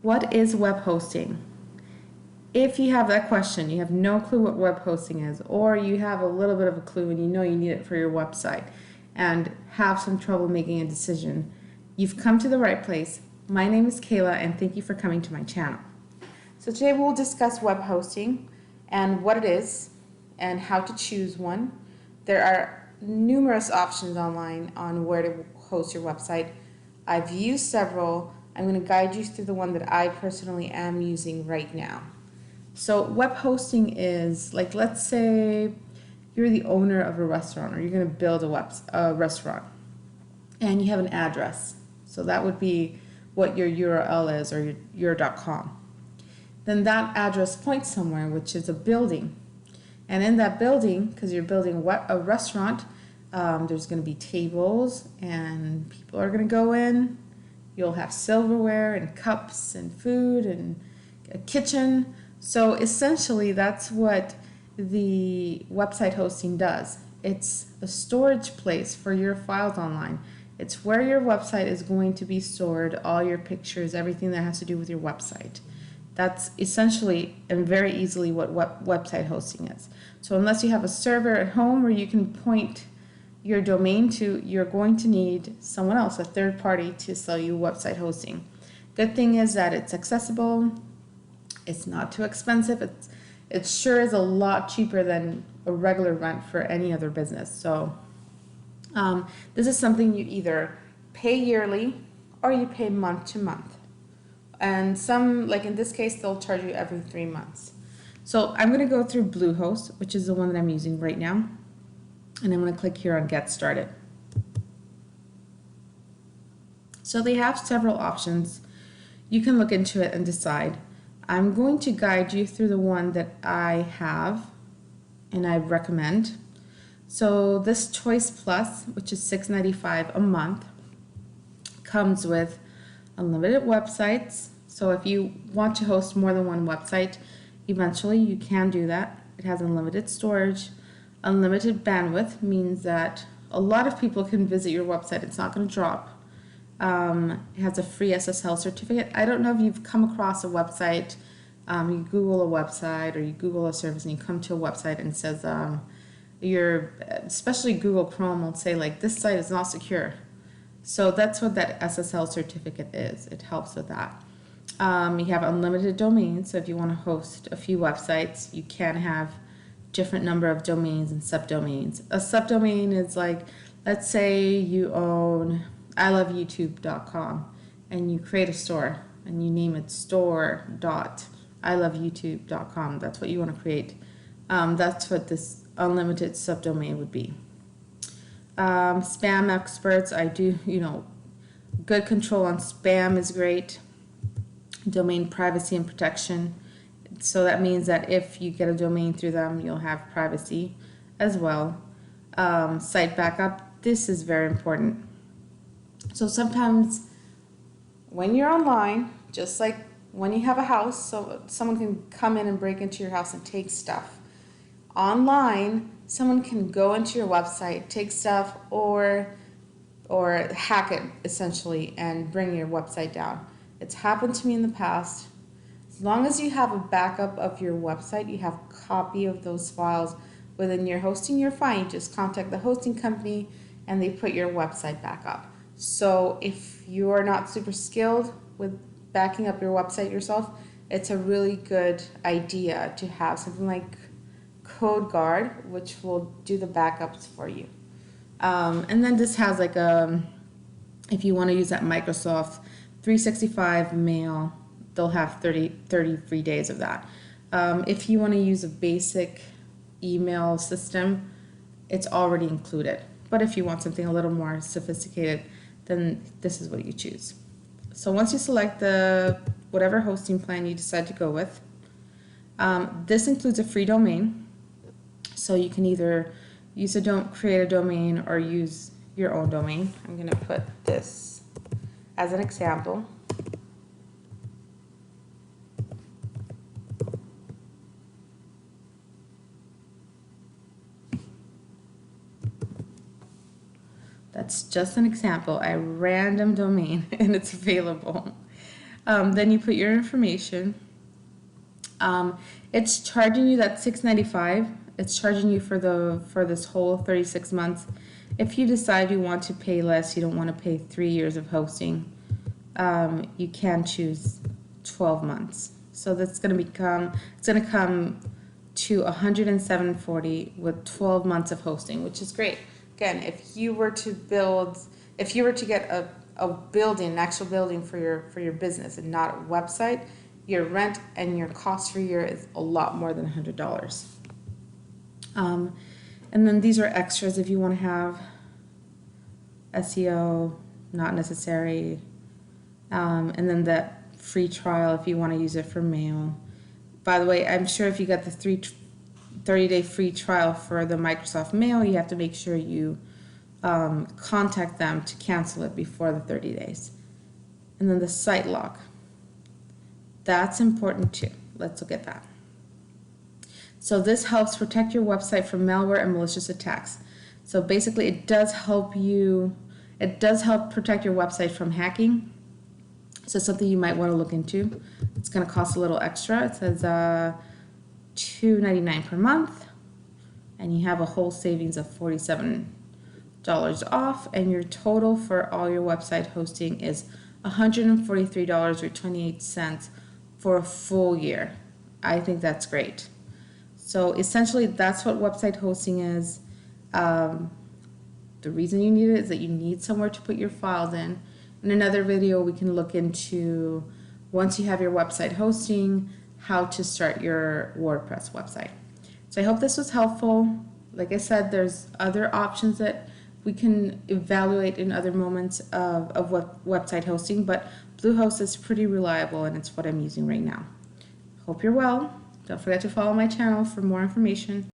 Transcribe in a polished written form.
What is web hosting? If you have that question, you have no clue what web hosting is, or you have a little bit of a clue and you know you need it for your website and have some trouble making a decision, you've come to the right place. My name is Kayla, and thank you for coming to my channel. So today we'll discuss web hosting and what it is and how to choose one. There are numerous options online on where to host your website. I've used several. I'm going to guide you through the one that I personally am using right now. So web hosting is like, let's say you're the owner of a restaurant, or you're going to build a restaurant, and you have an address. So that would be what your URL is, or your .com. Then that address points somewhere, which is a building. And in that building, because you're building a restaurant, there's going to be tables, and people are going to go in. You'll have silverware and cups and food and a kitchen. So essentially, that's what the website hosting does. It's a storage place for your files online. It's where your website is going to be stored, all your pictures, everything that has to do with your website. That's essentially and very easily what website hosting is. So unless you have a server at home where you can point your domain to, you're going to need someone else, a third party, to sell you website hosting. Good thing is that it's accessible, it's not too expensive, it sure is a lot cheaper than a regular rent for any other business. So this is something you either pay yearly or you pay month to month. And some, like in this case, they'll charge you every 3 months. So I'm going to go through Bluehost, which is the one that I'm using right now. And I'm going to click here on Get Started. So they have several options. You can look into it and decide. I'm going to guide you through the one that I have and I recommend. So this Choice Plus, which is $6.95 a month, comes with unlimited websites. So if you want to host more than one website, eventually you can do that. It has unlimited storage. Unlimited bandwidth means that a lot of people can visit your website. It's not going to drop. It has a free SSL certificate. I don't know if you've come across a website, you Google a website or you Google a service and you come to a website and it says especially Google Chrome will say like, this site is not secure. So that's what that SSL certificate is. It helps with that. You have unlimited domains, so if you want to host a few websites, you can have different number of domains and subdomains. A subdomain is like, let's say you own iloveyoutube.com and you create a store and you name it store.iloveyoutube.com. That's what you want to create. That's what this unlimited subdomain would be. Spam experts, I do, good control on spam is great. Domain privacy and protection. So that means that if you get a domain through them, you'll have privacy as well. Site backup, this is very important. So sometimes when you're online, just like when you have a house, so someone can come in and break into your house and take stuff. Online, someone can go into your website, take stuff, or hack it essentially and bring your website down. It's happened to me in the past. As long as you have a backup of your website, you have a copy of those files within your hosting, you're fine. You just contact the hosting company and they put your website back up. So if you're not super skilled with backing up your website yourself, it's a really good idea to have something like CodeGuard, which will do the backups for you. And then this has like if you want to use that Microsoft 365 mail, they'll have 30 free days of that. If you want to use a basic email system, it's already included. But if you want something a little more sophisticated, then this is what you choose. So once you select whatever hosting plan you decide to go with, this includes a free domain. So you can either create a domain or use your own domain. I'm going to put this as an example. That's just an example, a random domain, and it's available. Then you put your information. It's charging you that $6.95. It's charging you for this whole 36 months. If you decide you want to pay less, you don't want to pay 3 years of hosting, you can choose 12 months. So that's going to come to $107.40 with 12 months of hosting, which is great. Again, if you were to get a building, an actual building for your business and not a website, your rent and your cost per year is a lot more than $100. And then these are extras if you want to have SEO, not necessary. And then that free trial if you want to use it for mail. By the way, I'm sure if you got the 30-day free trial for the Microsoft Mail, you have to make sure you contact them to cancel it before the 30 days. And then the site lock. That's important too. Let's look at that. So this helps protect your website from malware and malicious attacks. So basically it does help protect your website from hacking. So something you might want to look into. It's going to cost a little extra. It says $2.99 per month, and you have a whole savings of $47 off, and your total for all your website hosting is $143.28 for a full year. I think that's great. So essentially that's what website hosting is. The reason you need it is that you need somewhere to put your files in. In another video we can look into, once you have your website hosting, how to start your WordPress website. So I hope this was helpful. Like I said, there's other options that we can evaluate in other moments of website hosting, but Bluehost is pretty reliable and it's what I'm using right now. Hope you're well. Don't forget to follow my channel for more information.